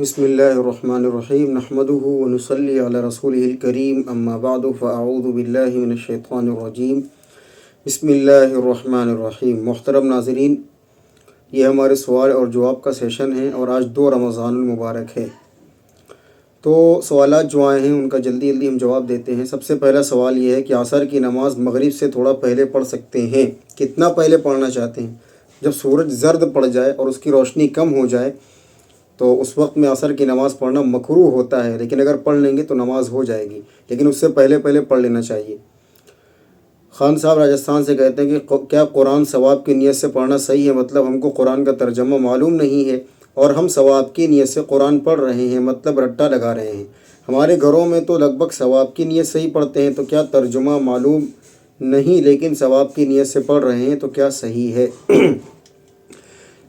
بسم اللہ الرحمن الرحیم نحمده ونصلی علی رسولہ الکریم اما بعد فاعوذ باللہ من الشیطان الرجیم بسم اللہ الرحمن الرحیم۔ محترم ناظرین، یہ ہمارے سوال اور جواب کا سیشن ہے اور آج 2 رمضان المبارک ہے، تو سوالات جو آئے ہیں ان کا جلدی ہم جواب دیتے ہیں۔ سب سے پہلا سوال یہ ہے کہ عصر کی نماز مغرب سے تھوڑا پہلے پڑھ سکتے ہیں؟ کتنا پہلے پڑھنا چاہتے ہیں؟ جب سورج زرد پڑ جائے اور اس کی روشنی کم ہو جائے تو اس وقت میں عصر کی نماز پڑھنا مکروہ ہوتا ہے، لیکن اگر پڑھ لیں گے تو نماز ہو جائے گی، لیکن اس سے پہلے پڑھ لینا چاہیے۔ خان صاحب راجستھان سے کہتے ہیں کہ کیا قرآن ثواب کی نیت سے پڑھنا صحیح ہے؟ مطلب ہم کو قرآن کا ترجمہ معلوم نہیں ہے اور ہم ثواب کی نیت سے قرآن پڑھ رہے ہیں، مطلب رٹا لگا رہے ہیں۔ ہمارے گھروں میں تو لگ بھگ ثواب کی نیت سے ہی پڑھتے ہیں، تو کیا ترجمہ معلوم نہیں لیکن ثواب کی نیت سے پڑھ رہے ہیں تو کیا صحیح ہے؟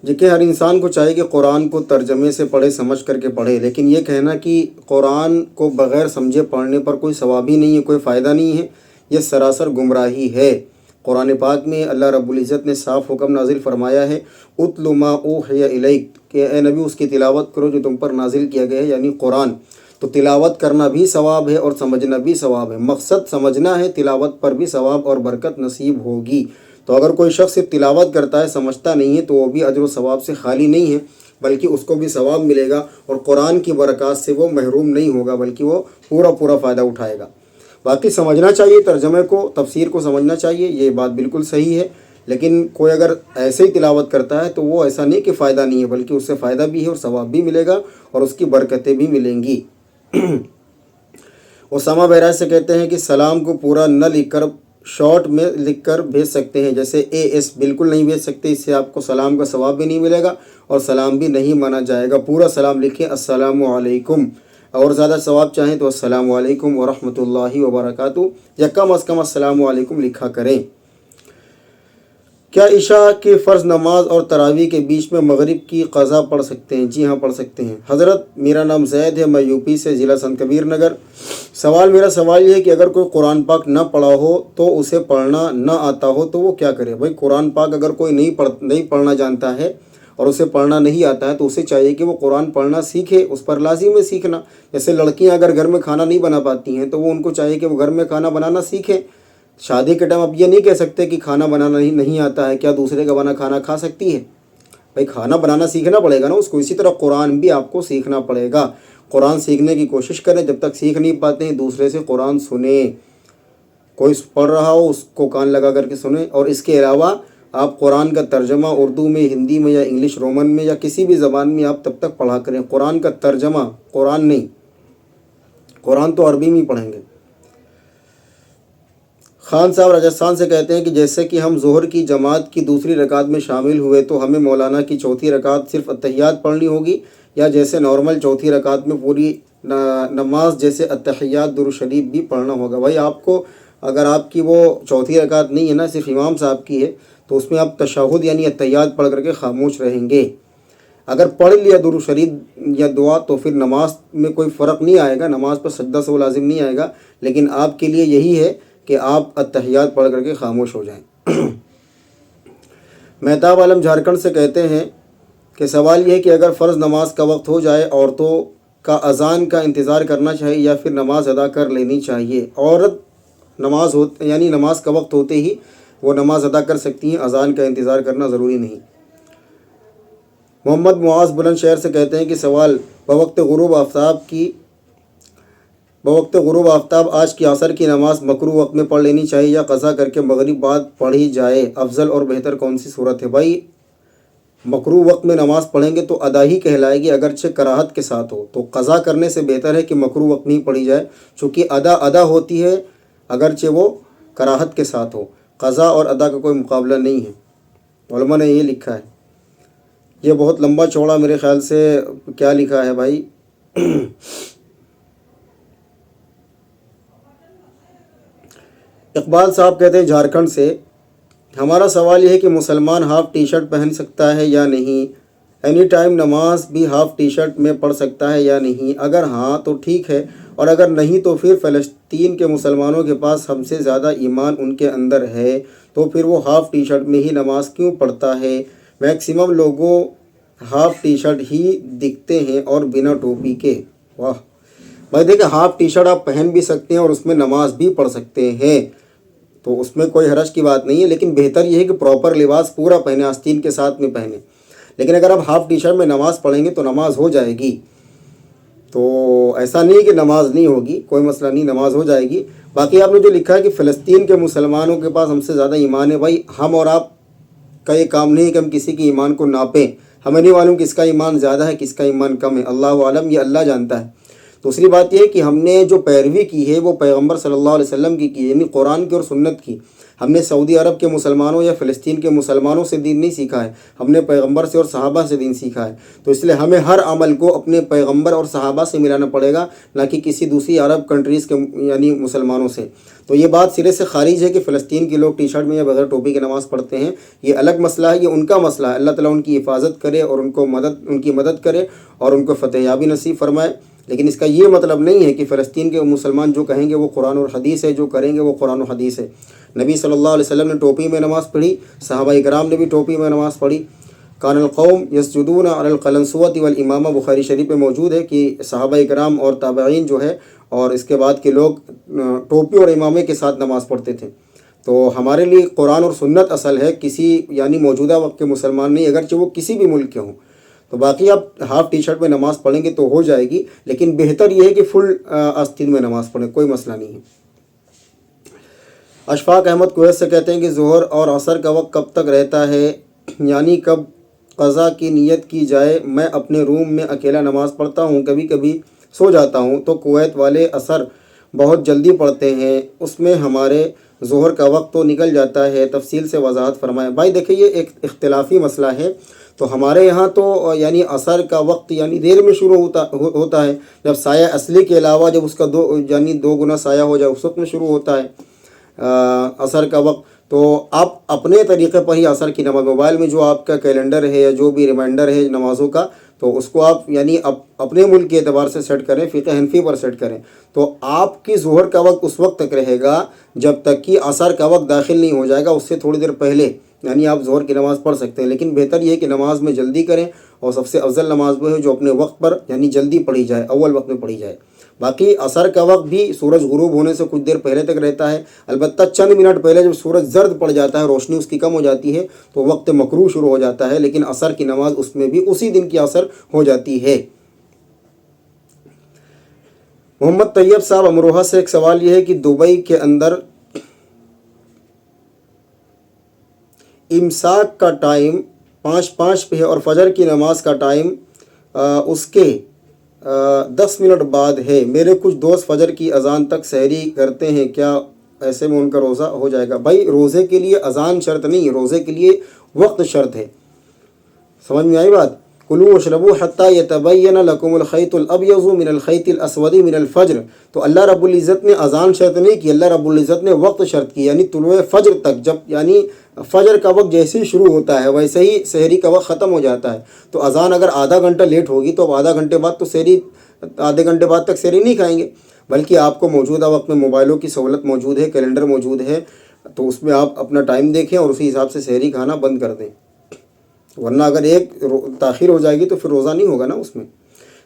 کہ ہر انسان کو چاہیے کہ قرآن کو ترجمے سے پڑھے، سمجھ کر کے پڑھے، لیکن یہ کہنا کہ قرآن کو بغیر سمجھے پڑھنے پر کوئی ثواب ہی نہیں ہے، کوئی فائدہ نہیں ہے، یہ سراسر گمراہی ہے۔ قرآن پاک میں اللہ رب العزت نے صاف حکم نازل فرمایا ہے، اتل ما اوحی الیک، کہ اے نبی اس کی تلاوت کرو جو تم پر نازل کیا گیا ہے، یعنی قرآن۔ تو تلاوت کرنا بھی ثواب ہے اور سمجھنا بھی ثواب ہے، مقصد سمجھنا ہے، تلاوت پر بھی ثواب اور برکت نصیب ہوگی۔ تو اگر کوئی شخص صرف تلاوت کرتا ہے، سمجھتا نہیں ہے، تو وہ بھی اجر و ثواب سے خالی نہیں ہے، بلکہ اس کو بھی ثواب ملے گا اور قرآن کی برکات سے وہ محروم نہیں ہوگا، بلکہ وہ پورا فائدہ اٹھائے گا۔ باقی سمجھنا چاہیے، ترجمے کو، تفسیر کو سمجھنا چاہیے، یہ بات بالکل صحیح ہے، لیکن کوئی اگر ایسے ہی تلاوت کرتا ہے تو وہ ایسا نہیں کہ فائدہ نہیں ہے، بلکہ اس سے فائدہ بھی ہے اور ثواب بھی ملے گا اور اس کی برکتیں بھی ملیں گی۔ اسامہ بہراج سے کہتے ہیں کہ سلام کو پورا نہ لکھ کر شارٹ میں لکھ کر بھیج سکتے ہیں، جیسے AS بالکل نہیں بھیج سکتے، اس سے آپ کو سلام کا ثواب بھی نہیں ملے گا اور سلام بھی نہیں مانا جائے گا۔ پورا سلام لکھیں، السلام علیکم، اور زیادہ ثواب چاہیں تو السلام علیکم ورحمۃ اللہ وبرکاتہ، یا کم از کم السلام علیکم لکھا کریں۔ کیا عشاء کی فرض نماز اور تراویح کے بیچ میں مغرب کی قضا پڑھ سکتے ہیں؟ جی ہاں، پڑھ سکتے ہیں۔ حضرت، میرا نام زید ہے، میں UP سے، ضلع سنت کبیر نگر۔ میرا سوال یہ ہے کہ اگر کوئی قرآن پاک نہ پڑھا ہو تو اسے پڑھنا نہ آتا ہو تو وہ کیا کرے؟ بھائی قرآن پاک اگر کوئی نہیں پڑھنا جانتا ہے اور اسے پڑھنا نہیں آتا ہے تو اسے چاہیے کہ وہ قرآن پڑھنا سیکھے، اس پر لازم ہے سیکھنا۔ جیسے لڑکیاں اگر گھر میں کھانا نہیں بنا پاتی ہیں تو وہ ان کو چاہیے کہ وہ گھر میں کھانا بنانا سیکھیں۔ شادی کے ٹائم اب یہ نہیں کہہ سکتے کہ کھانا بنانا نہیں آتا ہے، کیا دوسرے کا بنا کھانا کھا سکتی ہے؟ بھائی کھانا بنانا سیکھنا پڑے گا نا اس کو، اسی طرح قرآن بھی آپ کو سیکھنا پڑے گا۔ قرآن سیکھنے کی کوشش کریں، جب تک سیکھ نہیں پاتے ہیں دوسرے سے قرآن سنیں، کوئی پڑھ رہا ہو اس کو کان لگا کر کے سنیں، اور اس کے علاوہ آپ قرآن کا ترجمہ اردو میں، ہندی میں یا انگلش رومن میں یا کسی بھی زبان میں آپ تب تک پڑھا کریں۔ قرآن کا ترجمہ، قرآن نہیں، قرآن تو عربی میں ہی پڑھیں گے۔ خان صاحب راجستھان سے کہتے ہیں کہ جیسے کہ ہم ظہر کی جماعت کی دوسری رکعت میں شامل ہوئے تو ہمیں مولانا کی چوتھی رکعت صرف اتحیات پڑھنی ہوگی، یا جیسے نارمل چوتھی رکعت میں پوری نماز جیسے اتحیات درود شریف بھی پڑھنا ہوگا؟ بھائی آپ کو اگر آپ کی وہ چوتھی رکعت نہیں ہے نا، صرف امام صاحب کی ہے، تو اس میں آپ تشہد یعنی اتحیات پڑھ کر کے خاموش رہیں گے۔ اگر پڑھ لیا درود شریف یا دعا تو پھر نماز میں کوئی فرق نہیں آئے گا، نماز پر سجدہ سے وہ لازم نہیں آئے گا، لیکن آپ کے لیے یہی ہے کہ آپ اتحیات پڑھ کر کے خاموش ہو جائیں۔ مہتاب عالم جھارکھنڈ سے کہتے ہیں کہ سوال یہ ہے کہ اگر فرض نماز کا وقت ہو جائے، عورتوں کا اذان کا انتظار کرنا چاہیے یا پھر نماز ادا کر لینی چاہیے؟ عورت نماز کا وقت ہوتے ہی وہ نماز ادا کر سکتی ہیں، اذان کا انتظار کرنا ضروری نہیں۔ محمد معاذ بلند شہر سے کہتے ہیں کہ سوال، بوقت غروب آفتاب آج کی عصر کی نماز مکروہ وقت میں پڑھ لینی چاہیے یا قضا کر کے مغرب بعد پڑھی جائے؟ افضل اور بہتر کون سی صورت ہے؟ بھائی مکروہ وقت میں نماز پڑھیں گے تو ادا ہی کہلائے گی، اگرچہ کراہت کے ساتھ ہو، تو قضا کرنے سے بہتر ہے کہ مکروہ وقت میں ہی پڑھی جائے، چونکہ ادا ہوتی ہے اگرچہ وہ کراہت کے ساتھ ہو۔ قضا اور ادا کا کوئی مقابلہ نہیں ہے، علماء نے یہ لکھا ہے۔ یہ بہت لمبا چوڑا میرے خیال سے کیا لکھا ہے بھائی؟ اقبال صاحب کہتے ہیں جھارکھنڈ سے، ہمارا سوال یہ ہے کہ مسلمان ہاف ٹی شرٹ پہن سکتا ہے یا نہیں؟ اینی ٹائم نماز بھی ہاف ٹی شرٹ میں پڑھ سکتا ہے یا نہیں؟ اگر ہاں تو ٹھیک ہے، اور اگر نہیں تو پھر فلسطین کے مسلمانوں کے پاس ہم سے زیادہ ایمان ان کے اندر ہے، تو پھر وہ ہاف ٹی شرٹ میں ہی نماز کیوں پڑھتا ہے؟ میکسیمم لوگوں ہاف ٹی شرٹ ہی دکھتے ہیں اور بنا ٹوپی کے. واہ بھائی دیکھیں، ہاف ٹی شرٹ آپ پہن بھی سکتے ہیں اور اس میں نماز بھی پڑھ سکتے ہیں، تو اس میں کوئی حرج کی بات نہیں ہے، لیکن بہتر یہ ہے کہ پراپر لباس پورا پہنے، آستین کے ساتھ میں پہنے. لیکن اگر آپ ہاف ٹی شرٹ میں نماز پڑھیں گے تو نماز ہو جائے گی. تو ایسا نہیں کہ نماز نہیں ہوگی، کوئی مسئلہ نہیں، نماز ہو جائے گی. باقی آپ نے جو لکھا ہے کہ فلسطین کے مسلمانوں کے پاس ہم سے زیادہ ایمان ہے، بھائی ہم اور آپ کا یہ کام نہیں ہے کہ ہم کسی کے ایمان کو ناپیں. ہمیں نہیں معلوم کس کا ایمان زیادہ ہے کس کا ایمان کم ہے، اللہ عالم، یہ اللہ جانتا ہے. دوسری بات یہ ہے کہ ہم نے جو پیروی کی ہے وہ پیغمبر صلی اللہ علیہ وسلم کی یعنی قرآن کی اور سنت کی. ہم نے سعودی عرب کے مسلمانوں یا فلسطین کے مسلمانوں سے دین نہیں سیکھا ہے، ہم نے پیغمبر سے اور صحابہ سے دین سیکھا ہے. تو اس لیے ہمیں ہر عمل کو اپنے پیغمبر اور صحابہ سے ملانا پڑے گا، نہ کہ کسی دوسری عرب کنٹریز کے یعنی مسلمانوں سے. تو یہ بات سرے سے خارج ہے کہ فلسطین کے لوگ ٹی شرٹ میں یا بغیر ٹوپی کے نماز پڑھتے ہیں. یہ الگ مسئلہ ہے، یہ ان کا مسئلہ ہے. اللہ تعالیٰ ان کی حفاظت کرے اور ان کی مدد کرے اور ان کو فتح یابی نصیب فرمائے. لیکن اس کا یہ مطلب نہیں ہے کہ فلسطین کے مسلمان جو کہیں گے وہ قرآن اور حدیث ہے، جو کریں گے وہ قرآن و حدیث ہے. نبی صلی اللہ علیہ وسلم نے ٹوپی میں نماز پڑھی، صحابہ کرام نے بھی ٹوپی میں نماز پڑھی. کان القوم یسجدون علی القلنسوۃ والامامہ، بخاری شریف میں موجود ہے کہ صحابہ کرام اور تابعین جو ہے اور اس کے بعد کے لوگ ٹوپی اور امامے کے ساتھ نماز پڑھتے تھے. تو ہمارے لیے قرآن اور سنت اصل ہے، کسی یعنی موجودہ وقت کے مسلمان نہیں، اگرچہ وہ کسی بھی ملک کے ہوں. تو باقی آپ ہاف ٹی شرٹ میں نماز پڑھیں گے تو ہو جائے گی، لیکن بہتر یہ ہے کہ فل آستین میں نماز پڑھیں، کوئی مسئلہ نہیں ہے. اشفاق احمد کویت سے کہتے ہیں کہ ظہر اور عصر کا وقت کب تک رہتا ہے، یعنی کب قضا کی نیت کی جائے؟ میں اپنے روم میں اکیلا نماز پڑھتا ہوں، کبھی کبھی سو جاتا ہوں. تو کویت والے عصر بہت جلدی پڑھتے ہیں، اس میں ہمارے ظہر کا وقت تو نکل جاتا ہے، تفصیل سے وضاحت فرمائیں. بھائی دیکھیں، یہ ایک اختلافی مسئلہ ہے. تو ہمارے یہاں تو یعنی عصر کا وقت یعنی دیر میں شروع ہوتا ہے، جب سایہ اصلی کے علاوہ جب اس کا دو گنا سایہ ہو جائے اس وقت میں شروع ہوتا ہے عصر کا وقت. تو آپ اپنے طریقے پر ہی عصر کی نماز، موبائل میں جو آپ کا کیلنڈر ہے یا جو بھی ریمائنڈر ہے نمازوں کا، تو اس کو آپ یعنی اپنے ملک کے اعتبار سے سیٹ کریں، فقہ حنفی پر سیٹ کریں. تو آپ کی ظہر کا وقت اس وقت تک رہے گا جب تک کہ عصر کا وقت داخل نہیں ہو جائے گا. اس سے تھوڑی دیر پہلے یعنی آپ ظہر کی نماز پڑھ سکتے ہیں، لیکن بہتر یہ ہے کہ نماز میں جلدی کریں، اور سب سے افضل نماز وہ ہے جو اپنے وقت پر یعنی جلدی پڑھی جائے، اول وقت میں پڑھی جائے. باقی عصر کا وقت بھی سورج غروب ہونے سے کچھ دیر پہلے تک رہتا ہے، البتہ چند منٹ پہلے جب سورج زرد پڑ جاتا ہے، روشنی اس کی کم ہو جاتی ہے، تو وقت مکروہ شروع ہو جاتا ہے. لیکن عصر کی نماز اس میں بھی اسی دن کی عصر ہو جاتی ہے. محمد طیب صاحب امروہہ سے ایک سوال یہ ہے کہ دبئی کے اندر امساک کا ٹائم 5:05 پہ ہے اور فجر کی نماز کا ٹائم اس کے 10 منٹ بعد ہے. میرے کچھ دوست فجر کی اذان تک سحری کرتے ہیں، کیا ایسے میں ان کا روزہ ہو جائے گا؟ بھائی روزے کے لیے اذان شرط نہیں، روزے کے لیے وقت شرط ہے. سمجھ میں آئی بات؟ کلوا واشربوا حتی یتبین لکم الخیط الابیض من الخیط الاسود من الفجر. تو اللہ رب العزت نے اذان شرط نہیں کی، اللہ رب العزت نے وقت شرط کی، یعنی طلوع فجر تک. جب یعنی فجر کا وقت جیسے ہی شروع ہوتا ہے ویسے ہی سحری کا وقت ختم ہو جاتا ہے. تو اذان اگر آدھا گھنٹہ لیٹ ہوگی تو اب آدھا گھنٹے بعد تو سحری، آدھے گھنٹے بعد تک سحری نہیں کھائیں گے، بلکہ آپ کو موجودہ وقت میں موبائلوں کی سہولت موجود ہے، کیلنڈر موجود ہے، تو اس میں آپ اپنا ٹائم دیکھیں اور اسی حساب سے سحری کھانا بند کر دیں. ورنہ اگر ایک تاخیر ہو جائے گی تو پھر روزہ نہیں ہوگا نا اس میں.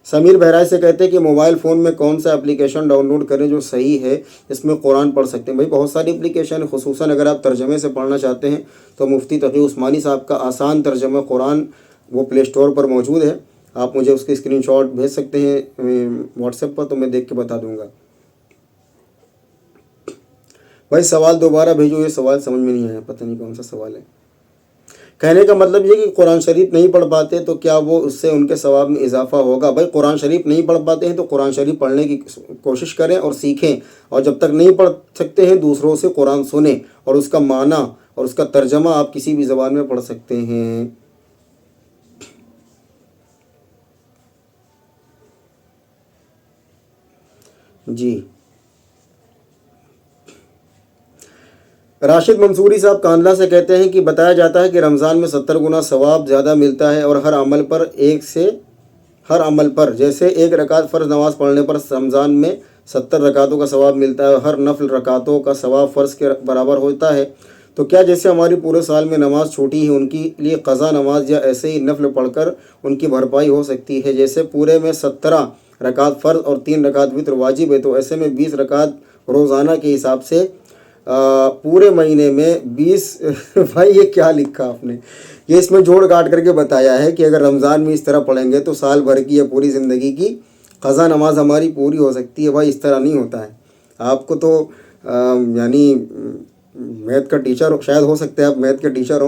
سمیر بہرائچ سے کہتے ہیں کہ موبائل فون میں کون سا اپلیکیشن ڈاؤن لوڈ کریں جو صحیح ہے، اس میں قرآن پڑھ سکتے ہیں؟ بھائی بہت ساری اپلیکیشن ہے، خصوصاً اگر آپ ترجمے سے پڑھنا چاہتے ہیں تو مفتی تقی عثمانی صاحب کا آسان ترجمہ قرآن وہ پلے اسٹور پر موجود ہے. آپ مجھے اس کی اسکرین شاٹ بھیج سکتے ہیں واٹس ایپ پر، تو میں دیکھ کے بتا دوں گا. بھائی سوال دوبارہ بھیجو، یہ سوال سمجھ میں نہیں آیا، پتہ نہیں کون سا سوال ہے. کہنے کا مطلب یہ کہ قرآن شریف نہیں پڑھ پاتے تو کیا وہ اس سے ان کے ثواب میں اضافہ ہوگا؟ بھائی قرآن شریف نہیں پڑھ پاتے ہیں تو قرآن شریف پڑھنے کی کوشش کریں اور سیکھیں، اور جب تک نہیں پڑھ سکتے ہیں دوسروں سے قرآن سنیں اور اس کا معنی اور اس کا ترجمہ آپ کسی بھی زبان میں پڑھ سکتے ہیں. جی راشد منصوری صاحب کاندلہ سے کہتے ہیں کہ بتایا جاتا ہے کہ رمضان میں 70 گنا ثواب زیادہ ملتا ہے، اور ہر عمل پر جیسے 1 رکعت فرض نماز پڑھنے پر رمضان میں 70 رکعتوں کا ثواب ملتا ہے، اور ہر نفل رکعتوں کا ثواب فرض کے برابر ہوتا ہے. تو کیا جیسے ہماری پورے سال میں نماز چھوٹی ہے ان کی لیے قضا نماز یا ایسے ہی نفل پڑھ کر ان کی بھرپائی ہو سکتی ہے؟ جیسے پورے میں 17 رکعت فرض اور 3 رکعت وتر واجب ہے، تو ایسے میں 20 رکعت روزانہ کے حساب سے پورے مہینے میں 20 بھائی یہ کیا لکھا آپ نے؟ یہ اس میں جوڑ کاٹ کر کے بتایا ہے کہ اگر رمضان میں اس طرح پڑھیں گے تو سال بھر کی یا پوری زندگی کی قضا نماز ہماری پوری ہو سکتی ہے۔ بھائی اس طرح نہیں ہوتا ہے۔ آپ کو تو یعنی میتھ کا ٹیچر شاید ہو سکتا ہے، آپ میتھ کے ٹیچر ہو۔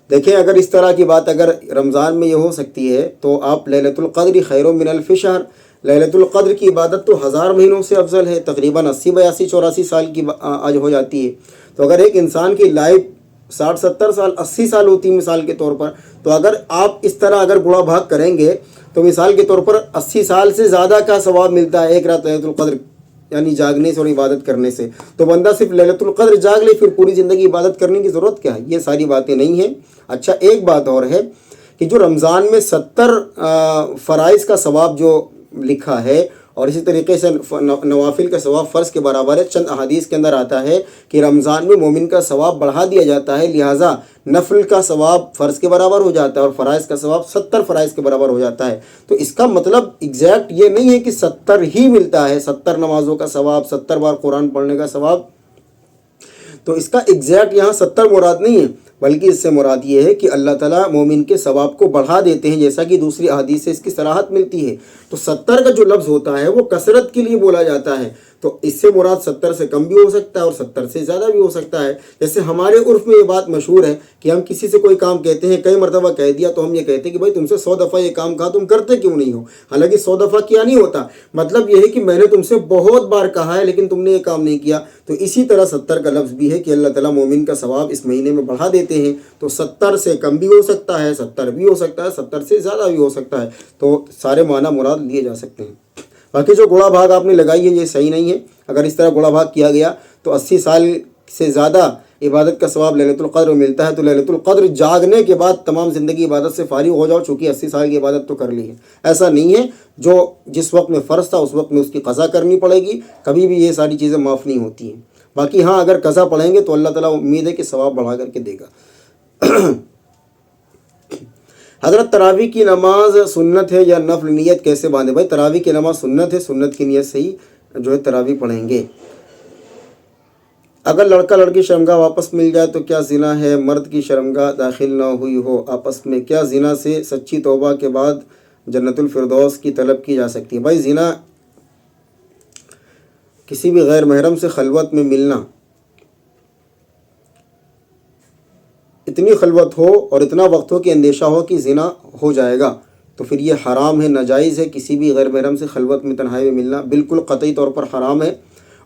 دیکھیں اگر اس طرح کی بات اگر رمضان میں یہ ہو سکتی ہے تو آپ لیلۃ القدر خیر من الف شہر، لیلۃ القدر کی عبادت تو 1000 مہینوں سے افضل ہے، تقریباً 80 82 84 سال کی آج ہو جاتی ہے۔ تو اگر ایک انسان کی لائف 60 70 سال 80 سال ہوتی ہے مثال کے طور پر، تو اگر آپ اس طرح اگر گڑا بھاگ کریں گے تو مثال کے طور پر 80 سال سے زیادہ کا ثواب ملتا ہے ایک رات لیلۃ القدر یعنی جاگنے سے اور عبادت کرنے سے۔ تو بندہ صرف لیلۃ القدر جاگ لے، پھر پوری زندگی عبادت کرنے کی ضرورت کیا ہے؟ یہ ساری باتیں نہیں ہیں۔ اچھا ایک بات اور ہے کہ جو رمضان میں 70 فرائض کا ثواب جو لکھا ہے اور اسی طریقے سے نوافل کا ثواب فرض کے برابر ہے، چند احادیث کے اندر آتا ہے کہ رمضان میں مومن کا ثواب بڑھا دیا جاتا ہے، لہٰذا نفل کا ثواب فرض کے برابر ہو جاتا ہے اور فرائض کا ثواب 70 فرائض کے برابر ہو جاتا ہے۔ تو اس کا مطلب ایگزیکٹ یہ نہیں ہے کہ 70 ہی ملتا ہے، 70 نمازوں کا ثواب، 70 بار قرآن پڑھنے کا ثواب۔ تو اس کا ایگزیکٹ یہاں 70 مراد نہیں ہے، بلکہ اس سے مراد یہ ہے کہ اللہ تعالیٰ مومن کے ثواب کو بڑھا دیتے ہیں، جیسا کہ دوسری احادیث سے اس کی صراحت ملتی ہے۔ تو 70 کا جو لفظ ہوتا ہے وہ کثرت کے لیے بولا جاتا ہے، تو اس سے مراد 70 سے کم بھی ہو سکتا ہے اور 70 سے زیادہ بھی ہو سکتا ہے۔ جیسے ہمارے عرف میں یہ بات مشہور ہے کہ ہم کسی سے کوئی کام کہتے ہیں، کئی مرتبہ کہہ دیا تو ہم یہ کہتے ہیں کہ بھائی تم سے 100 دفعہ یہ کام کہا، تم کرتے کیوں نہیں ہو؟ حالانکہ 100 دفعہ کیا نہیں ہوتا، مطلب یہ ہے کہ میں نے تم سے بہت بار کہا ہے لیکن تم نے یہ کام نہیں کیا۔ تو اسی طرح 70 کا لفظ بھی ہے کہ اللہ تعالیٰ مومن کا ثواب اس مہینے میں بڑھا دیتے ہیں۔ تو 70 سے کم بھی ہو سکتا ہے، 70 بھی ہو سکتا ہے، 70 سے زیادہ بھی ہو سکتا ہے، تو سارے معنی مراد لیے جا سکتے ہیں۔ باقی جو گوڑا بھاگ آپ نے لگائی ہے یہ صحیح نہیں ہے۔ اگر اس طرح گوڑا بھاگ کیا گیا تو 80 سال سے زیادہ عبادت کا ثواب لیلۃ القدر میں ملتا ہے، تو لیلۃ القدر جاگنے کے بعد تمام زندگی عبادت سے فارغ ہو جاؤ، چونکہ 80 سال کی عبادت تو کر لی ہے۔ ایسا نہیں ہے، جو جس وقت میں فرض تھا اس وقت میں اس کی قضا کرنی پڑے گی، کبھی بھی یہ ساری چیزیں معاف نہیں ہوتی ہیں۔ باقی ہاں اگر قضا پڑھیں گے تو اللہ تعالیٰ امید ہے کہ ثواب بڑھا کر کے دے گا۔ حضرت تراویح کی نماز سنت ہے یا نفل؟ نیت کیسے باندھے؟ بھائی تراویح کی نماز سنت ہے، سنت کی نیت سے ہی جو ہے تراویح پڑھیں گے۔ اگر لڑکا لڑکی شرمگاہ واپس مل جائے تو کیا زنا ہے؟ مرد کی شرمگاہ داخل نہ ہوئی ہو آپس میں، کیا زنا سے سچی توبہ کے بعد جنت الفردوس کی طلب کی جا سکتی ہے؟ بھائی زنا کسی بھی غیر محرم سے خلوت میں ملنا، اتنی خلوت ہو اور اتنا وقت ہو کہ اندیشہ ہو کہ زنا ہو جائے گا، تو پھر یہ حرام ہے، ناجائز ہے۔ کسی بھی غیر محرم سے خلوت میں تنہائی میں ملنا بالکل قطعی طور پر حرام ہے۔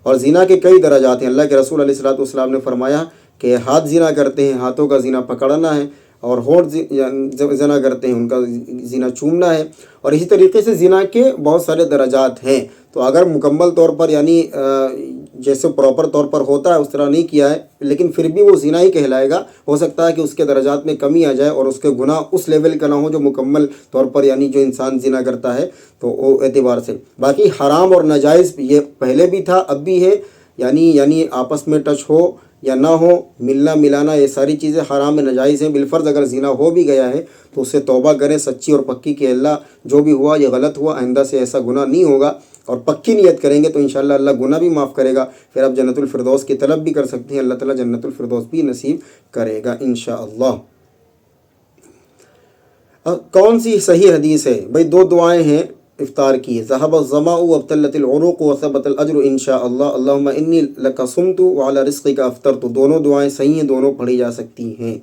اور زنا کے کئی درجات ہیں۔ اللہ کے رسول علیہ الصلوۃ والسلام نے فرمایا کہ ہاتھ زنا کرتے ہیں، ہاتھوں کا زنا پکڑنا ہے، اور ہونٹ زنا کرتے ہیں، ان کا زنا چومنا ہے۔ اور اسی طریقے سے زنا کے بہت سارے درجات ہیں۔ تو اگر مکمل طور پر یعنی جیسے پراپر طور پر ہوتا ہے اس طرح نہیں کیا ہے لیکن پھر بھی وہ زنا ہی کہلائے گا، ہو سکتا ہے کہ اس کے درجات میں کمی آ جائے اور اس کے گناہ اس لیول کا نہ ہو جو مکمل طور پر یعنی جو انسان زنا کرتا ہے تو وہ اعتبار سے۔ باقی حرام اور ناجائز یہ پہلے بھی تھا، اب بھی ہے، یعنی آپس میں ٹچ ہو یا نہ ہو، ملنا ملانا، یہ ساری چیزیں حرام ناجائز ہیں۔ بالفرض اگر زنا ہو بھی گیا ہے تو اس سے توبہ کریں سچی اور پکی کہ اللہ جو بھی ہوا یہ غلط ہوا، آئندہ سے ایسا گناہ نہیں ہوگا، اور پکی نیت کریں گے تو انشاءاللہ اللہ گناہ بھی معاف کرے گا۔ پھر آپ جنت الفردوس کی طلب بھی کر سکتے ہیں، اللہ تعالیٰ جنت الفردوس بھی نصیب کرے گا انشاءاللہ۔ کون سی صحیح حدیث ہے؟ بھائی 2 دعائیں ہیں افطار کی، ذهب الظمأ وابتلت العروق وثبت الاجر انشاءاللہ، اللہم انی لک صمت وعلی رزقک افطرت۔ دونوں دعائیں صحیح ہیں، دونوں پڑھی جا سکتی ہیں،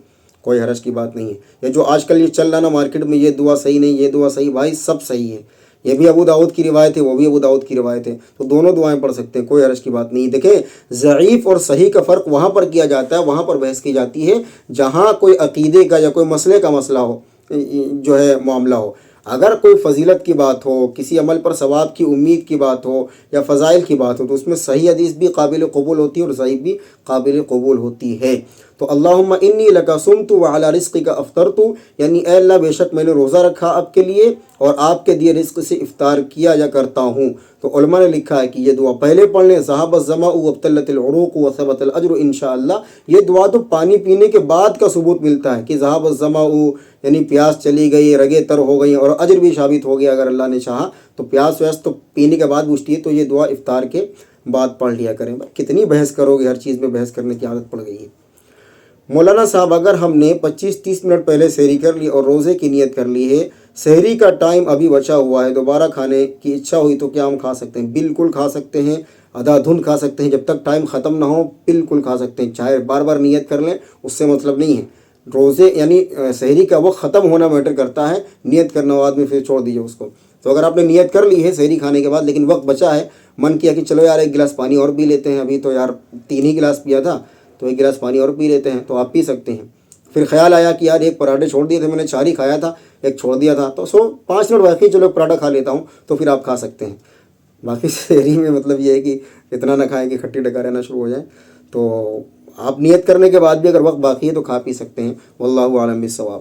کوئی حرج کی بات نہیں ہے۔ یہ جو آج کل یہ چل رہا نا مارکیٹ میں، یہ دعا صحیح نہیں، یہ دعا صحیح، بھائی سب صحیح ہے۔ یہ بھی ابو داؤد کی روایت ہے، وہ بھی ابو داؤد کی روایت ہے، تو دونوں دعائیں پڑھ سکتے ہیں، کوئی حرج کی بات نہیں۔ دیکھیں ضعیف اور صحیح کا فرق وہاں پر کیا جاتا ہے، وہاں پر بحث کی جاتی ہے جہاں کوئی عقیدے کا یا کوئی مسئلے کا مسئلہ ہو، جو ہے معاملہ ہو۔ اگر کوئی فضیلت کی بات ہو، کسی عمل پر ثواب کی امید کی بات ہو یا فضائل کی بات ہو، تو اس میں صحیح حدیث بھی قابل قبول ہوتی ہے اور ضعیف بھی قابل قبول ہوتی ہے۔ تو اللہم انی لکا صمت وعلی رزقک افطرت، یعنی اے اللہ بے شک میں نے روزہ رکھا آپ کے لیے اور آپ کے دیے رزق سے افطار کیا یا کرتا ہوں۔ تو علماء نے لکھا ہے کہ یہ دعا پہلے پڑھ لیں، ذہب الظمأ وابتلت العروق وثبت الاجر انشاءاللہ۔ یہ دعا تو پانی پینے کے بعد کا ثبوت ملتا ہے کہ ذہب الظمأ یعنی پیاس چلی گئی، رگیں تر ہو گئی اور اجر بھی ثابت ہو گیا اگر اللہ نے چاہا تو۔ پیاس ویاس تو پینے کے بعد بجھتی ہے، تو یہ دعا افطار کے بعد پڑھ لیا کریں۔ کتنی بحث کرو گے، ہر چیز میں بحث کرنے کی عادت پڑ گئی ہے۔ مولانا صاحب اگر ہم نے 25-30 منٹ پہلے سحری کر لی اور روزے کی نیت کر لی ہے، سحری کا ٹائم ابھی بچا ہوا ہے، دوبارہ کھانے کی اچھا ہوئی تو کیا ہم کھا سکتے ہیں؟ بالکل کھا سکتے ہیں، آدھا دھند کھا سکتے ہیں، جب تک ٹائم ختم نہ ہو بالکل کھا سکتے ہیں، چاہے بار بار نیت کر لیں، اس سے مطلب نہیں ہے۔ روزے یعنی سحری کا وقت ختم ہونا میٹر کرتا ہے، نیت کرنے بعد میں پھر چھوڑ دیجیے اس کو۔ تو اگر آپ نے نیت کر لی ہے سحری کھانے کے بعد لیکن وقت بچا ہے، من کیا کہ چلو یار ایک گلاس پانی اور پی لیتے ہیں، ابھی تو یار 3 ہی گلاس پیا تھا تو ایک گلاس پانی اور پی لیتے ہیں، تو آپ پی سکتے ہیں۔ پھر خیال آیا کہ یار ایک پراٹھے چھوڑ دیے تھے میں نے، 4 ہی کھایا تھا، ایک چھوڑ دیا تھا، تو 5 منٹ باقی، چلو ایک پراٹھا کھا لیتا ہوں، تو پھر آپ کھا سکتے ہیں۔ باقی سحری میں مطلب یہ ہے کہ اتنا نہ کھائیں کہ کھٹی ڈکارے نہ شروع ہو جائیں۔ تو آپ نیت کرنے کے بعد بھی اگر وقت باقی ہے تو کھا پی سکتے ہیں۔ واللہ اعلم بالصواب۔